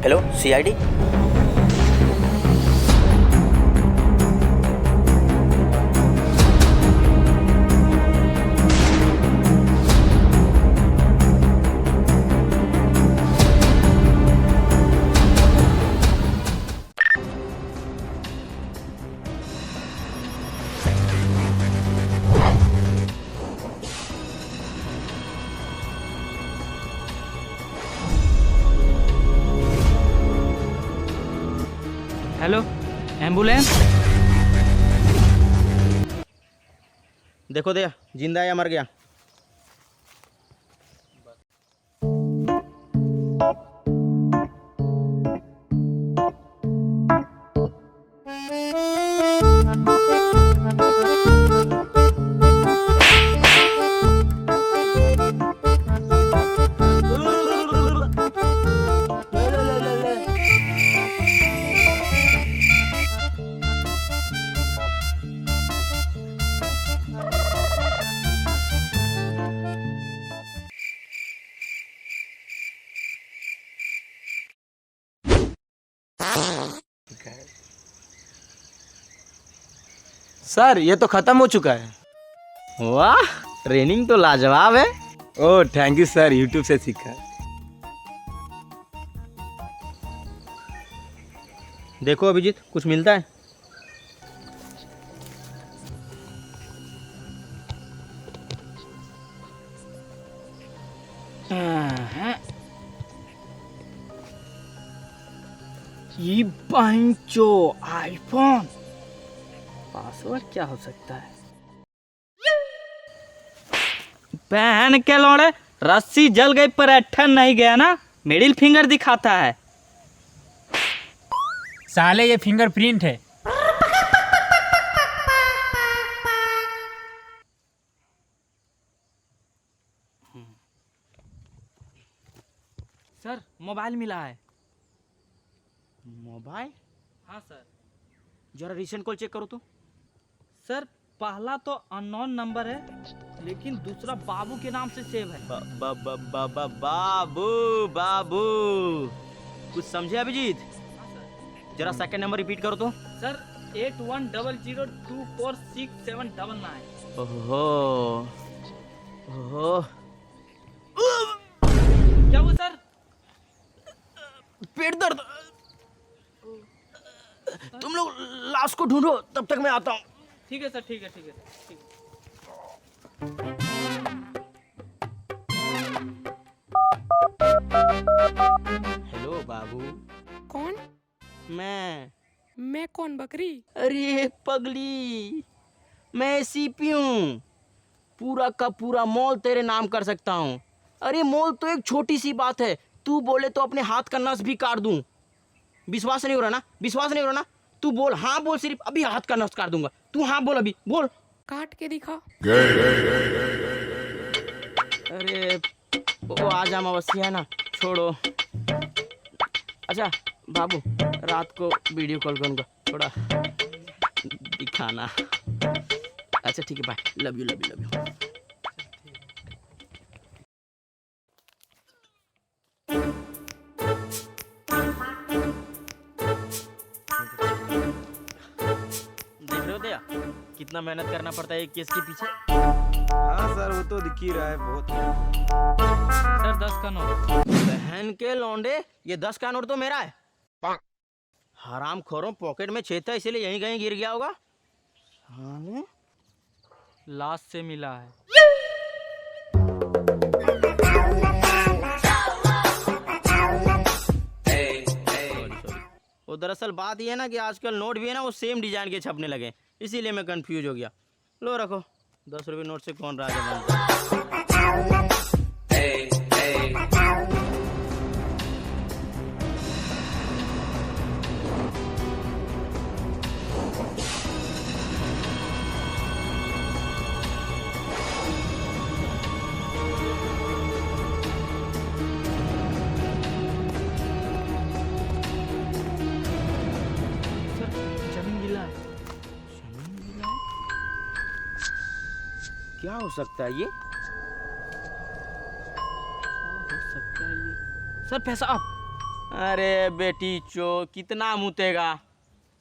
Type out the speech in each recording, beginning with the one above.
Hello CID. Hello ambulance. देखो दया जिंदा है या मर गया। सर ये तो खत्म हो चुका है। वाह ट्रेनिंग तो लाजवाब है। Oh thank you sir, YouTube से सीखा है। देखो अभिजीत कुछ मिलता है। ये पंचो आईफोन पासवर्ड क्या हो सकता है? पहन के लौड़े रस्सी जल गई पर अट्ठन नहीं गया ना, मिडिल फिंगर दिखाता है। साले ये फिंगरप्रिंट है। सर मोबाइल मिला है। मोबाइल? हाँ सर। जरा रिसेंट कॉल चेक करो तो। सर पहला तो अननोन नंबर है, लेकिन दूसरा बाबू के नाम से सेव है। बाबू बाबू कुछ समझे अभिजीत? जरा सेकंड नंबर रिपीट करो तो। सर 8100246799। ओहो ओहो क्या हुआ सर? पेट दर्द। तुम लोग लाश को ढूंढो, तब तक मैं आता हूँ। ठीक है सर, ठीक है ठीक है ठीक है। हेलो बाबू। कौन? मैं कौन बकरी? अरे पगली, मैं सीपी हूँ। पूरा का पूरा मॉल तेरे नाम कर सकता हूँ। अरे मॉल तो एक छोटी सी बात है, तू बोले तो अपने हाथ का नस भी काट दूँ। विश्वास नहीं हो रहा ना? विश्वास नहीं हो रहा ना? तू बोल, हाँ बोल, सिर्फ अभी हाथ का नस काट दूंगा। तू हाँ बोल, अभी बोल। काट के दिखा। अरे वो आज अमावस्या है ना, छोड़ो। अच्छा बाबू, रात को वीडियो कॉल करूँगा, थोड़ा दिखाना। अच्छा ठीक है, bye. Love you love you love you. देख रहे हो दया कितना मेहनत करना पड़ता है एक केस के पीछे। हाँ सर वो तो दिख ही रहा है बहुत। सर 10 का नोट। बहन के लौंडे, ये 10 का नोट तो मेरा है। हराम खोरों, पॉकेट में छेद था इसीलिए यहीं कहीं गिर गया होगा। हाँ लाश से मिला है। वो दरअसल बात ये है ना कि आजकल नोट भी है ना, वो सेम डिजाइन के छपने लगे, इसीलिए मैं कंफ्यूज हो गया। लो रखो, 10 रुपये नोट से कौन राजा बनता है। क्या हो सकता है ये? क्या हो सकता है ये? सर पैसा आप। अरे बेटी चो, कितना मुतेगा?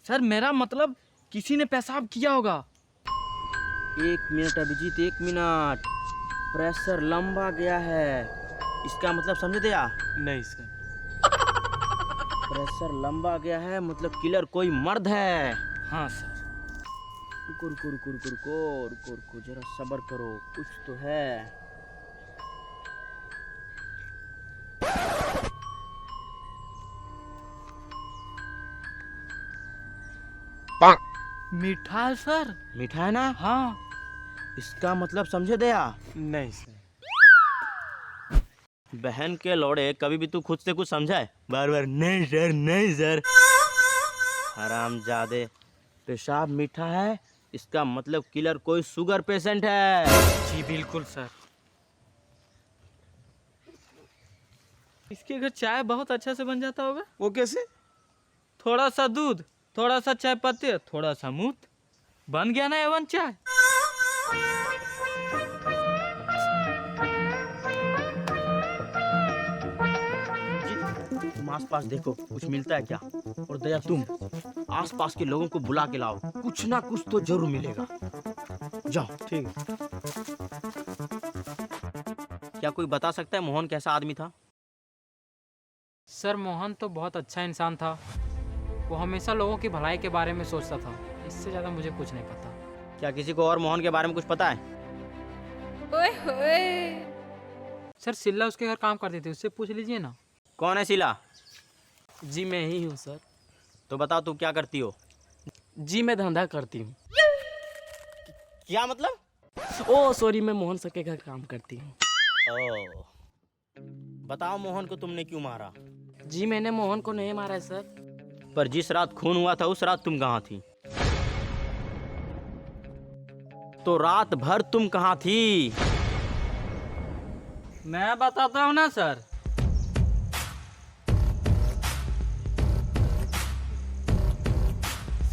सर मेरा मतलब किसी ने पेशाब किया होगा। 1 मिनट अभिजीत, 1 मिनट। प्रेशर लंबा गया है, इसका मतलब समझ गया? नहीं सर। प्रेशर लंबा गया है मतलब किलर कोई मर्द है। हाँ सर। रुको रुको रुको रुको रुको रुको रुको, जरा सब्र करो, कुछ तो है। मीठा है सर। मीठा है ना? हाँ। इसका मतलब समझे दया? नहीं सर। बहन के लौड़े, कभी भी तू खुद से कुछ समझा है? बार बार नहीं सर, नहीं सर। हरामजादे, पेशाब मीठा है इसका मतलब किलर कोई शुगर पेशेंट है। जी बिल्कुल सर। इसके घर चाय बहुत अच्छा से बन जाता होगा। वो कैसे? थोड़ा सा दूध, थोड़ा सा चाय पत्ती, थोड़ा सा मूत, बन गया ना एवन चाय। जी, तुम आसपास देखो कुछ मिलता है क्या? और दया तुम आसपास के लोगों को बुला के लाओ, कुछ ना कुछ तो जरूर मिलेगा। जाओ। ठीक है। क्या कोई बता सकता है मोहन कैसा आदमी था? सर मोहन तो बहुत अच्छा इंसान था। वो हमेशा लोगों की भलाई के बारे में सोचता था। इससे ज़्यादा मुझे कुछ नहीं पता। क्या किसी को और मोहन के बारे में कुछ पता है? ओए होए। सर सिल्ला उसके घर काम करती थी, उससे पूछ लीजिए ना। कौन है शीला? जी मैं ही हूँ सर। तो बताओ तू क्या करती हो? जी मैं धंधा करती हूँ। क्या मतलब? ओ सॉरी, मैं मोहन सर के घर काम करती हूँ। ओ, बताओ मोहन को तुमने क्यों मारा? जी मैंने मोहन को नहीं मारा है सर। पर जिस रात खून हुआ था उस रात तुम कहाँ थी? तो रात भर तुम कहाँ थी? मैं बताता हूँ ना सर।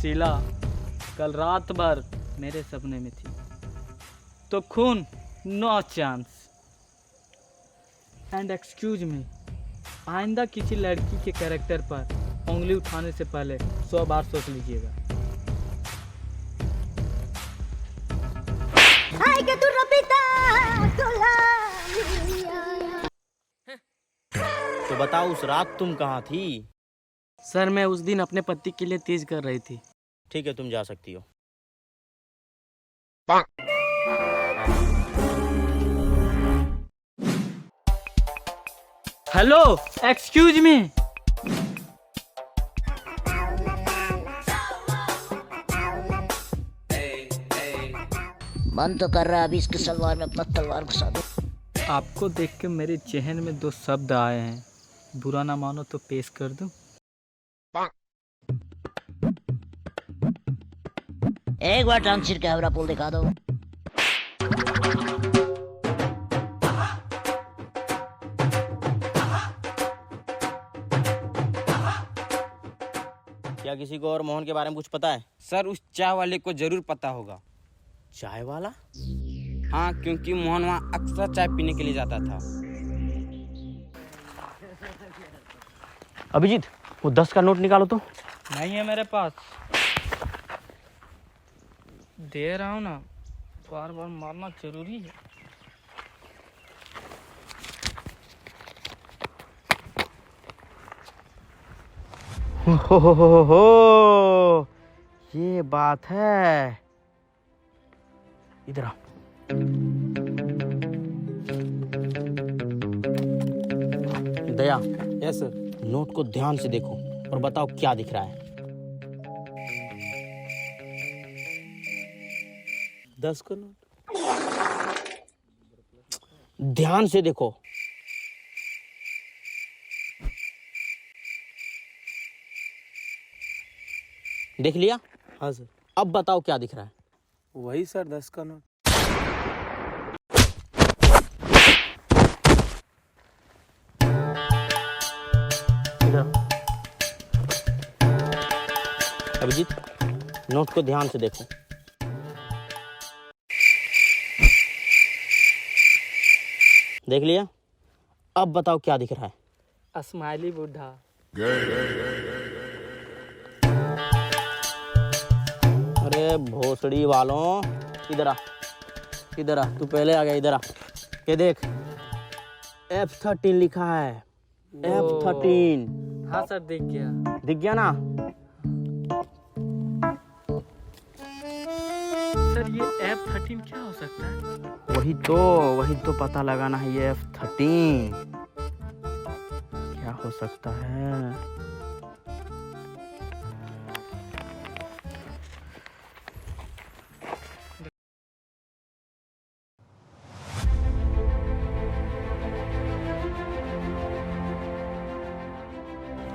शीला कल रात भर मेरे सपने में थी, तो खून no chance. And excuse me, आइंदा किसी लड़की के कैरेक्टर पर उंगली उठाने से पहले 100 बार सोच लीजिएगा। तो बताओ उस रात तुम कहाँ थी? सर मैं उस दिन अपने पति के लिए तेज कर रही थी। ठीक है, तुम जा सकती हो। Hello, excuse me. मन तो कर रहा है अभी इसके सलवार में अपना तलवार घुसा दूं। आपको देख के मेरे जहन में 2 शब्द आए हैं, बुरा ना मानो तो पेश कर दूं। एक बार टांग छिड़ के हावड़ा पुल दिखा दो। क्या किसी को और मोहन के बारे में कुछ पता है? सर उस चाय वाले को जरूर पता होगा। चाय वाला? हाँ, क्योंकि मोहन वहाँ अक्सर चाय पीने के लिए जाता था। अभिजीत, वो 10 का नोट निकालो तो। नहीं है मेरे पास। दे रहा हूँ ना, बार बार मारना जरूरी है। हो, ये बात है। इधर आओ। दया, यस सर। नोट को ध्यान से देखो और बताओ क्या दिख रहा है। 10 का नोट। ध्यान से देखो। देख लिया? हाँ सर। अब बताओ क्या दिख रहा है। वही सर 10 का नोट। इधर। अभिजीत, नोट को ध्यान से देखो। देख लिया? अब बताओ क्या दिख रहा है। स्माइली बुढ़ा। अरे भोसड़ी वालों, इधर आ, इधर आ, तू पहले आ गया, इधर आ। ये देख, F13 लिखा है, F13। हाँ सर, देख गया। दिख गया ना? सर ये F13 क्या हो सकता है? वही तो पता लगाना है, ये F13 क्या हो सकता है।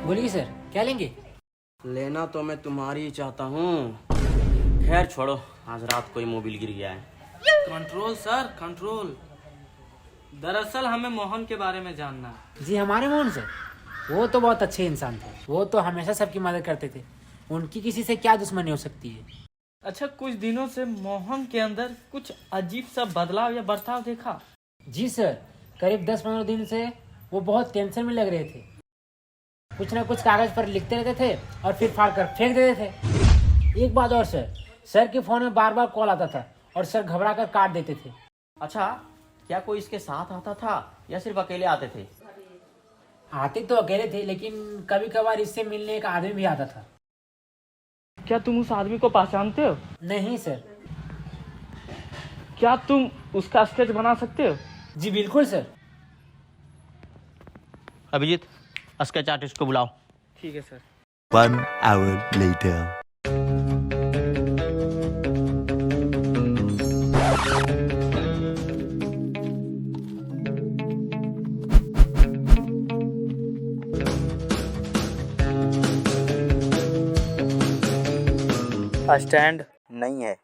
बोलिए सर, क्या लेंगे? लेना तो मैं तुम्हारी ही चाहता हूँ। खैर छोड़ो, आज रात को ही मोबिल गिर गया है। Control sir, control. दरअसल हमें मोहन के बारे में जानना है। जी हमारे मोहन सर, वो तो बहुत अच्छे इंसान थे। वो तो हमेशा सबकी मदद करते थे। उनकी किसी से क्या दुश्मनी हो सकती है? अच्छा, कुछ दिनों से मोहन के अंदर कुछ अजीब सा बदलाव या बर्ताव देखा? जी सर, करीब 10-15 दिन से वो बहुत टेंशन में लग रहे थे। कुछ ना कुछ कागज पर लिखते रहते थे और फिर फाड़ कर फेंक देते थे। एक बात और सर के फोन में बार बार कॉल आता था और सर घबरा कर काट देते थे। अच्छा, क्या कोई इसके साथ आता था या सिर्फ अकेले आते थे? आते तो अकेले थे, लेकिन कभी कभार इससे मिलने एक आदमी भी आता था। क्या तुम उस आदमी को पहचानते हो? नहीं सर। क्या तुम उसका स्केच बना सकते हो? जी बिल्कुल सर। अभिजीत, स्केच आर्टिस्ट को बुलाओ। ठीक है सर। 1 hour later. स्टैंड नहीं है।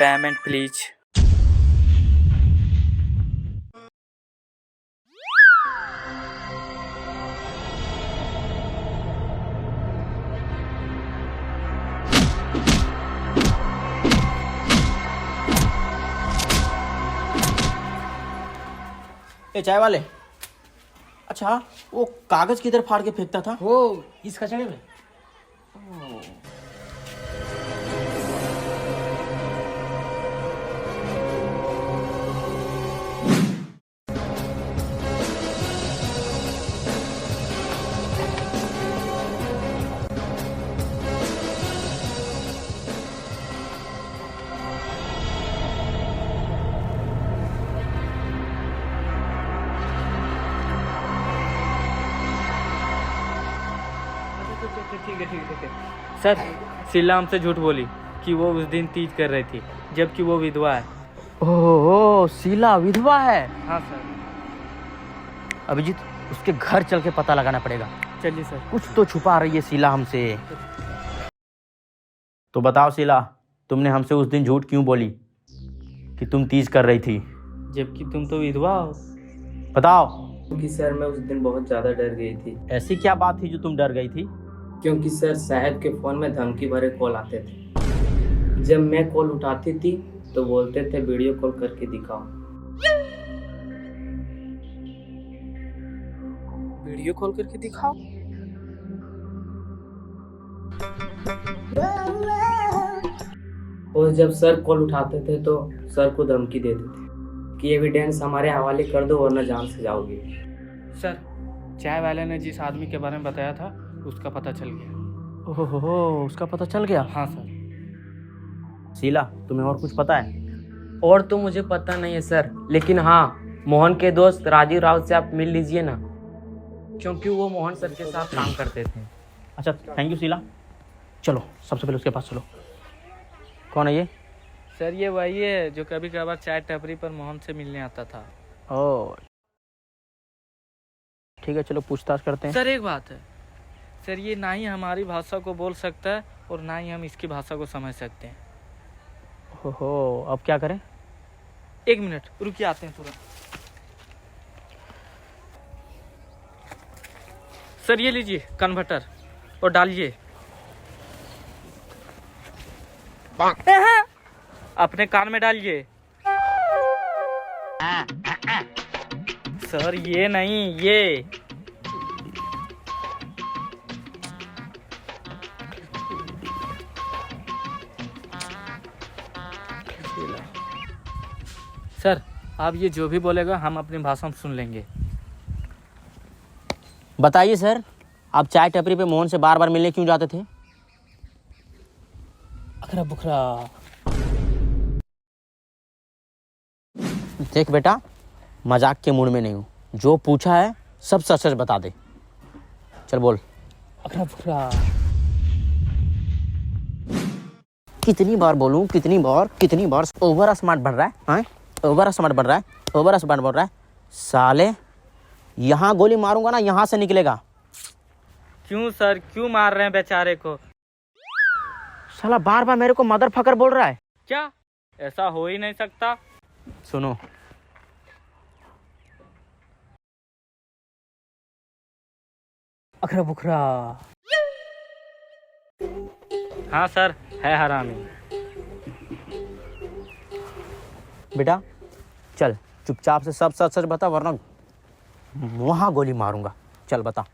Payment please. ए चाय वाले, अच्छा वो कागज किधर फाड़ के फेंकता था? वो इस कचड़े में। ठीक है। सर, शीला हमसे झूठ बोली कि वो उस दिन तीज कर रही थी, जबकि वो विधवा है। ओह, शीला विधवा है? हाँ सर। अभिजीत, उसके घर चल के पता लगाना पड़ेगा। चलिए सर। कुछ तो छुपा रही है शीला हमसे। तो बताओ शीला, तुमने हमसे उस दिन झूठ क्यों बोली कि तुम तीज कर रही थी, जबकि तुम तो विधवा हो? बताओ। क्योंकि सर मैं उस दिन बहुत ज़्यादा डर गई थी। ऐसी क्या बात थी जो तुम डर गई थी? क्योंकि सर साहब के फ़ोन में धमकी भरे कॉल आते थे। जब मैं कॉल उठाती थी तो बोलते थे वीडियो कॉल करके दिखाओ। वीडियो कॉल करके दिखाओ? और जब सर कॉल उठाते थे तो सर को धमकी देते थे कि एविडेंस हमारे हवाले कर दो वरना जान से जाओगे। सर चाय वाले ने जिस आदमी के बारे में बताया था उसका पता चल गया। ओहो, उसका पता चल गया। हाँ सर। शीला, तुम्हें और कुछ पता है? और तो मुझे पता नहीं है सर, लेकिन हाँ, मोहन के दोस्त राजीव राउत से आप मिल लीजिए ना, क्योंकि वो मोहन सर के साथ काम करते थे। अच्छा, थैंक यू शीला। चलो, सबसे पहले उसके पास चलो। कौन है ये? सर ये वही है जो कभी कभार चाय टपरी पर मोहन से मिलने आता था। ओह, ठीक है, चलो पूछताछ करते हैं। सर एक बात है सर, ये ना ही हमारी भाषा को बोल सकता है और ना ही हम इसकी भाषा को समझ सकते हैं। ओहो, अब क्या करें? एक मिनट रुकिए, आते हैं तुरंत। सर ये लीजिए कन्वर्टर और डालिए अपने कान में डालिए। सर ये नहीं, ये सर आप ये जो भी बोलेगा हम अपनी भाषा में सुन लेंगे। बताइए सर, आप चाय टपरी पे मोहन से बार बार मिलने क्यों जाते थे? अखरा बुखरा। देख बेटा, मजाक के मूड में नहीं हूँ, जो पूछा है सब सच सच बता दे। चल बोल। अखरा बुखरा। कितनी बार बोलूं, कितनी बार ओवर स्मार्ट बन रहा है, हाँ? ओवर स्मार्ट बन रहा है साले। यहाँ गोली मारूंगा ना, यहाँ से निकलेगा। क्यों सर, क्यों मार रहे हैं बेचारे को? साला बार बार मेरे को मदर फकर बोल रहा है। क्या ऐसा हो ही नहीं सकता? सुनो, अखरा बुखरा। हाँ सर, है हरामी। बेटा चल, चुपचाप से सब सच सच बता, वरना वहां गोली मारूंगा। चल बता।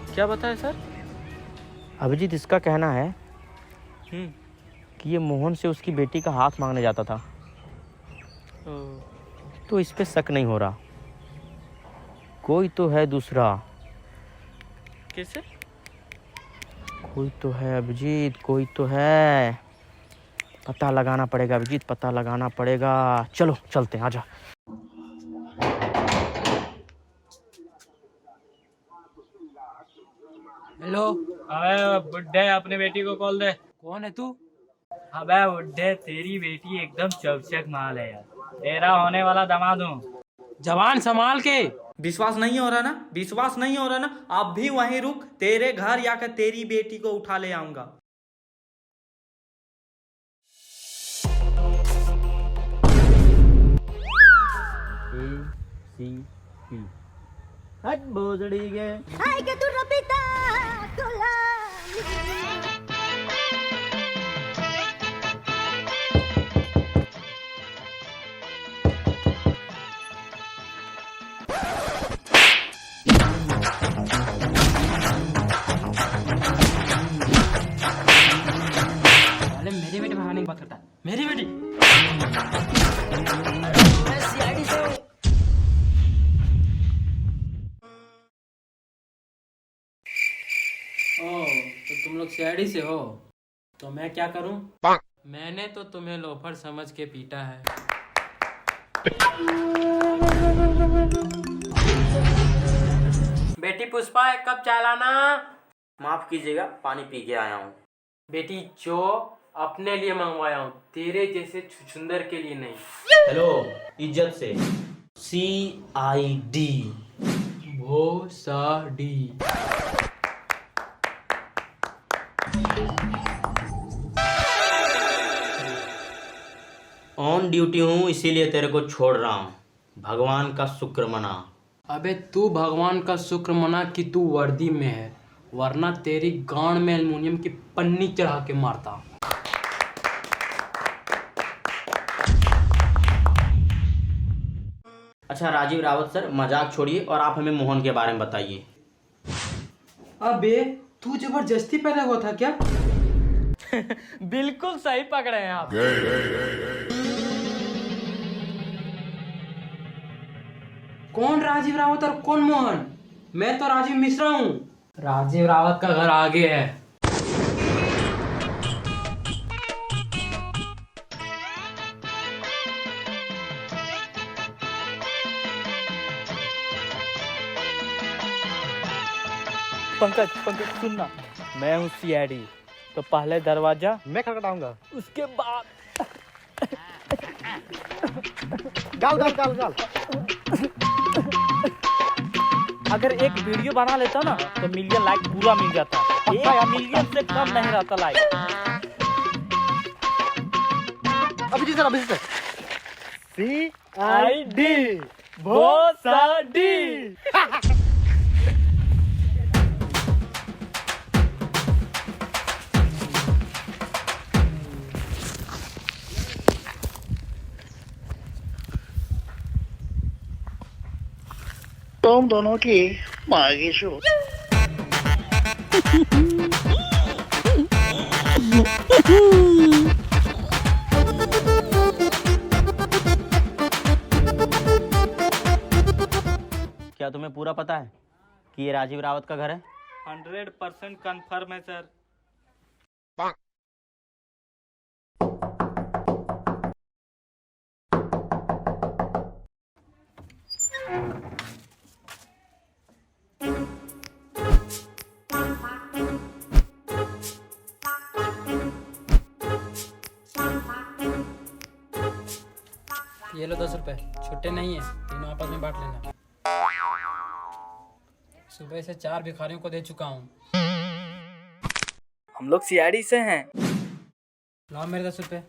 क्या बताया सर? अभिजीत, इसका कहना है कि ये मोहन से उसकी बेटी का हाथ मांगने जाता था, तो इस पे शक नहीं हो रहा। कोई तो है दूसरा। कैसे? कोई तो है अभिजीत, कोई तो है। पता लगाना पड़ेगा अभिजीत, पता लगाना पड़ेगा। चलो चलते हैं, आजा। हेलो, अबे बुड्ढे, अपनी बेटी को कॉल दे। कौन है तू? अबे बुड्ढे, तेरी बेटी एकदम चौचक माल है यार, तेरा होने वाला दामाद हूँ। जवान संभाल के। विश्वास नहीं हो रहा ना? अब भी वहीं रुक, तेरे घर जाकर तेरी बेटी को उठा ले आऊंगा। हट बोझड़ी गे। मेरी बेटी भगाने की बात करता है। मेरी बेटी। तो तुम लोग सीआईडी से हो, तो मैं क्या करूं? मैंने तो तुम्हें लोफर समझ के पीटा है। बेटी पुष्पा, एक कप चाय लाना। माफ कीजिएगा, पानी पी के आया हूँ। बेटी जो अपने लिए मंगवाया हूँ, तेरे जैसे छुछुंदर के लिए नहीं। हेलो, इज्जत से। CID। भोसडी। ऑन ड्यूटी हूँ, इसीलिए तेरे को छोड़ रहा हूँ। भगवान का शुक्र मना। अबे तू भगवान का शुक्र मना कि तू वर्दी में है, वरना तेरी गांड में एल्युमिनियम की पन्नी चढ़ा के मारता। अच्छा राजीव रावत सर, मजाक छोड़िए और आप हमें मोहन के बारे में बताइए। अबे तू जबरदस्ती पैदा हुआ था क्या? बिल्कुल सही पकड़े हैं आप। कौन राजीव रावत और कौन मोहन? मैं तो राजीव मिश्रा हूँ। राजीव रावत का घर आगे है। पंकज पंकज सुनना, मैं हूँ सीआईडी, तो पहले दरवाजा मैं खटखटाऊंगा। उसके बाद गाल गाल गाल गाल। अगर एक वीडियो बना लेता ना तो मिलियन लाइक पूरा मिल जाता। 1 मिलियन से कम नहीं रहता लाइक। अभी सर अभी सर। सीआईडी भोसडी। तुम दोनों की मांगी शो। क्या तुम्हें पूरा पता है कि ये राजीव रावत का घर है? 100% कंफर्म है सर। ये लो 10 रुपए, छुट्टे नहीं है, तीनों आपस में बांट लेना। सुबह से 4 भिखारियों को दे चुका हूँ। हम लोग सीआईडी से हैं। लाओ मेरे 10 रुपए।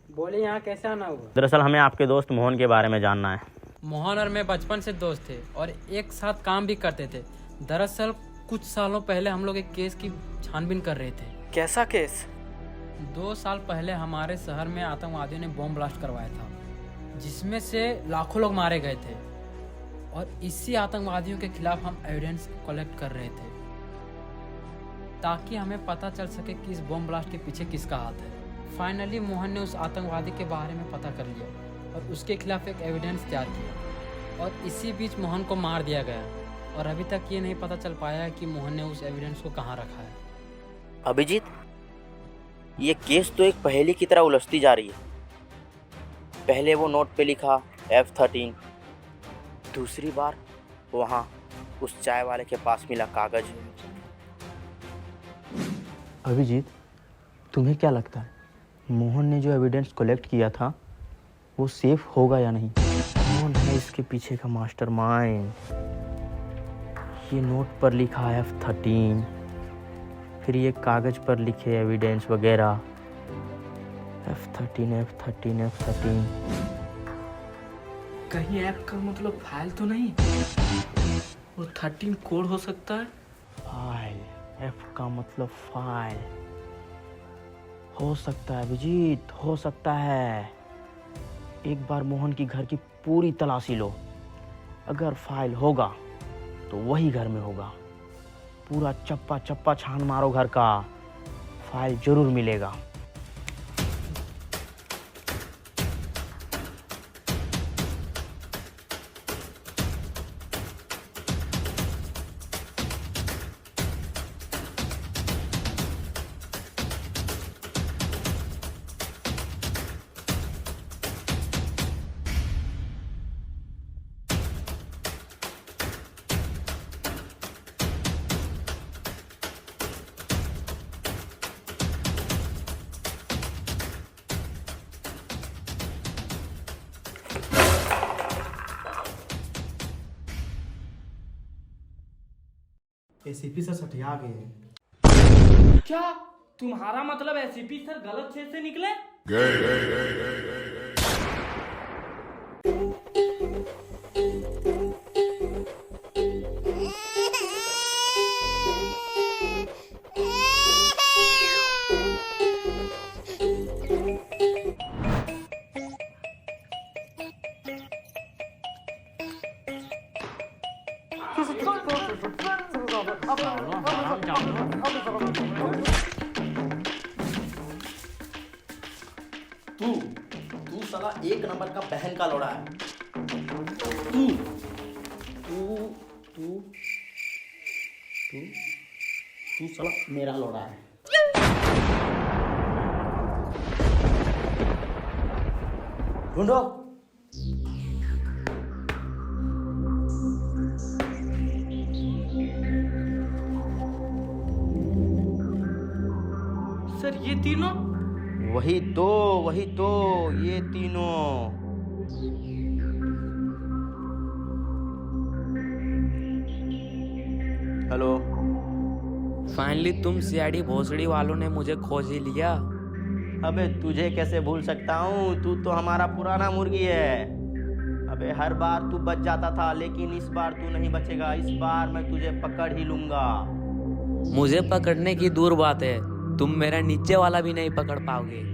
बोले यहाँ कैसे आना हुआ? दरअसल हमें आपके दोस्त मोहन के बारे में जानना है। मोहन और मैं बचपन से दोस्त थे और एक साथ काम भी करते थे। दरअसल कुछ सालों पहले हम लोग एक केस की छानबीन कर रहे थे। कैसा केस? 2 साल पहले हमारे शहर में आतंकवादियों ने बॉम्ब ब्लास्ट करवाया था, जिसमें से लाखों लोग मारे गए थे। और इसी आतंकवादियों के खिलाफ हम एविडेंस कलेक्ट कर रहे थे, ताकि हमें पता चल सके कि इस बॉम्ब ब्लास्ट के पीछे किसका हाथ है। फाइनली मोहन ने उस आतंकवादी के बारे में पता कर लिया और उसके खिलाफ एक एविडेंस तैयार किया, और इसी बीच मोहन को मार दिया गया। और अभी तक ये नहीं पता चल पाया है कि मोहन ने उस एविडेंस को कहाँ रखा है। अभिजीत, ये केस तो एक पहेली की तरह उलझती जा रही है। पहले वो नोट पे लिखा F13, दूसरी बार वहाँ उस चाय वाले के पास मिला कागज। अभिजीत, तुम्हें क्या लगता है मोहन ने जो एविडेंस कलेक्ट किया था वो सेफ होगा या नहीं? कौन है इसके पीछे का मास्टरमाइंड? ये नोट पर लिखा है F13, फिर ये कागज पर लिखे एविडेंस वगैरह। F13 F13 F13। कहीं ऐप का मतलब फाइल तो नहीं? वो 13 कोड हो सकता है। फाइल, F का मतलब फाइल। हो सकता है अभिजीत, हो सकता है। एक बार मोहन की घर की पूरी तलाशी लो, अगर फाइल होगा तो वही घर में होगा। पूरा चप्पा चप्पा छान मारो घर का, फाइल जरूर मिलेगा। एसीपी सर सठिया गए हैं। क्या तुम्हारा मतलब एसीपी सर गलत छेद से निकले? तू साला एक नंबर का बहन का लौड़ा है। तू तू तू तू तू साला मेरा लौड़ा है। ढूंढो। सर ये तीनों? वही तो ये तीनों। हेलो। फाइनली तुम सीआईडी भोसड़ी वालों ने मुझे खोज ही लिया। अबे तुझे कैसे भूल सकता हूँ, तू तो हमारा पुराना मुर्गी है। अबे हर बार तू बच जाता था, लेकिन इस बार तू नहीं बचेगा। इस बार मैं तुझे पकड़ ही लूंगा। मुझे पकड़ने की दूर बात है, तुम मेरा नीचे वाला भी नहीं पकड़ पाओगे।